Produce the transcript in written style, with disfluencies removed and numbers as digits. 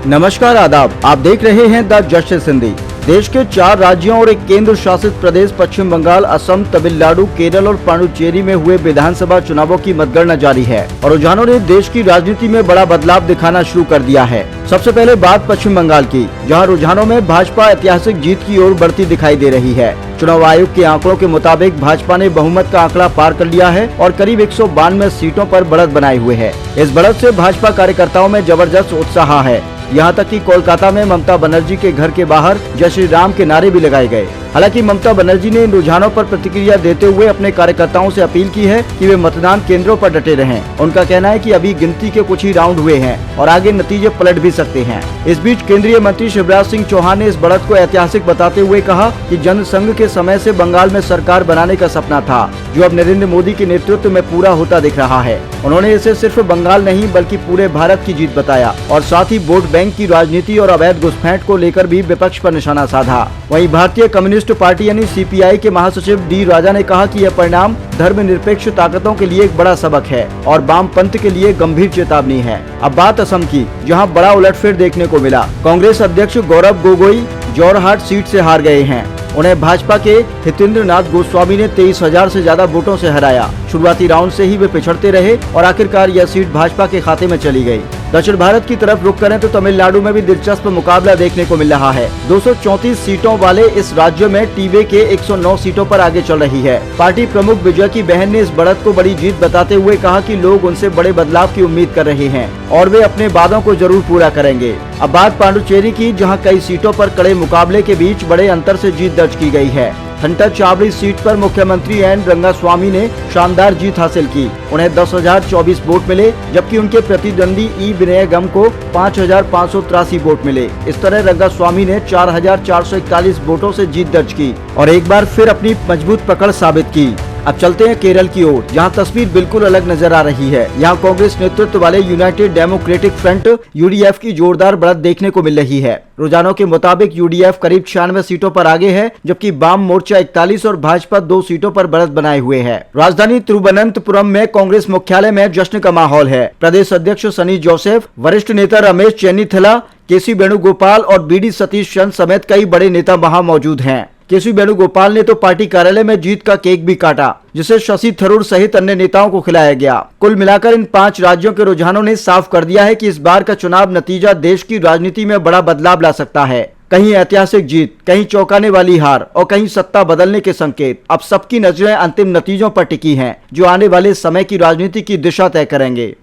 नमस्कार, आदाब। आप देख रहे हैं द जस्टिस हिंदी। देश के 4 राज्यों और एक केंद्र शासित प्रदेश पश्चिम बंगाल, असम, तमिलनाडु, केरल और पांडुचेरी में हुए विधानसभा चुनावों की मतगणना जारी है और रुझानों ने देश की राजनीति में बड़ा बदलाव दिखाना शुरू कर दिया है। सबसे पहले बात पश्चिम बंगाल की, जहां रुझानों में भाजपा ऐतिहासिक जीत की ओर बढ़ती दिखाई दे रही है। चुनाव आयोग के आंकड़ों के मुताबिक भाजपा ने बहुमत का आंकड़ा पार कर लिया है और करीब 192 सीटों पर बढ़त बनाए हुए है। इस बढ़त से भाजपा कार्यकर्ताओं में जबरदस्त उत्साह है। यहाँ तक कि कोलकाता में ममता बनर्जी के घर के बाहर जय श्री राम के नारे भी लगाए गए। हालांकि ममता बनर्जी ने इन रुझानों पर प्रतिक्रिया देते हुए अपने कार्यकर्ताओं से अपील की है कि वे मतदान केंद्रों पर डटे रहें। उनका कहना है कि अभी गिनती के कुछ ही राउंड हुए हैं और आगे नतीजे पलट भी सकते हैं। इस बीच केंद्रीय मंत्री शिवराज सिंह चौहान ने इस बढ़त को ऐतिहासिक बताते हुए कहा कि जनसंघ के समय से बंगाल में सरकार बनाने का सपना था, जो अब नरेंद्र मोदी के नेतृत्व में पूरा होता दिख रहा है। उन्होंने इसे सिर्फ बंगाल नहीं बल्कि पूरे भारत की जीत बताया और साथ ही वोट बैंक की राजनीति और अवैध घुसपैठ को लेकर भी विपक्ष पर निशाना साधा। वहीं भारतीय कम्युनिस्ट पार्टी यानी सीपीआई के महासचिव डी राजा ने कहा कि यह परिणाम धर्मनिरपेक्ष ताकतों के लिए एक बड़ा सबक है और वामपंथ के लिए गंभीर चेतावनी है। अब बात असम की, जहां बड़ा उलटफेर देखने को मिला। कांग्रेस अध्यक्ष गौरव गोगोई जोरहाट सीट से हार गए हैं। उन्हें भाजपा के हितेंद्र नाथ गोस्वामी ने 23,000 से ज्यादा वोटों से हराया। शुरुआती राउंड से ही वे पिछड़ते रहे और आखिरकार यह सीट भाजपा के खाते में चली गई। दक्षिण भारत की तरफ रुख करें तो तमिलनाडु में भी दिलचस्प मुकाबला देखने को मिल रहा है। 234 सीटों वाले इस राज्य में टीवे के 109 सीटों पर आगे चल रही है। पार्टी प्रमुख विजय की बहन ने इस बढ़त को बड़ी जीत बताते हुए कहा कि लोग उनसे बड़े बदलाव की उम्मीद कर रहे हैं और वे अपने वादों को जरूर पूरा करेंगे। अब बात पांडुचेरी की, जहां कई सीटों पर कड़े मुकाबले के बीच बड़े अंतर से जीत दर्ज की गई है। थंटा चावड़ी सीट पर मुख्यमंत्री एन रंगास्वामी ने शानदार जीत हासिल की। उन्हें 10,024 वोट मिले, जबकि उनके प्रतिद्वंदी ई विनयगम को 5,583 वोट मिले। इस तरह रंगास्वामी ने 4,441 वोटों से जीत दर्ज की और एक बार फिर अपनी मजबूत पकड़ साबित की। अब चलते हैं केरल की ओर, जहां तस्वीर बिल्कुल अलग नजर आ रही है। यहां कांग्रेस नेतृत्व वाले यूनाइटेड डेमोक्रेटिक फ्रंट यूडीएफ की जोरदार बढ़त देखने को मिल रही है। रुझानों के मुताबिक यूडीएफ करीब 96 सीटों पर आगे है, जबकि वाम मोर्चा 41 और भाजपा 2 सीटों पर बढ़त बनाए हुए है। राजधानी तिरुवनंतपुरम में कांग्रेस मुख्यालय में जश्न का माहौल है। प्रदेश अध्यक्ष सनी जोसेफ, वरिष्ठ नेता रमेश चेन्नीथला, केसी वेणुगोपाल और बीडी सतीश चंद्र समेत कई बड़े नेता वहां मौजूद हैं। केसी वेणुगोपाल ने तो पार्टी कार्यालय में जीत का केक भी काटा, जिसे शशि थरूर सहित अन्य नेताओं को खिलाया गया। कुल मिलाकर इन 5 राज्यों के रुझानों ने साफ कर दिया है कि इस बार का चुनाव नतीजा देश की राजनीति में बड़ा बदलाव ला सकता है। कहीं ऐतिहासिक जीत, कहीं चौंकाने वाली हार और कहीं सत्ता बदलने के संकेत। अब सबकी नजरें अंतिम नतीजों पर टिकी हैं, जो आने वाले समय की राजनीति की दिशा तय करेंगे।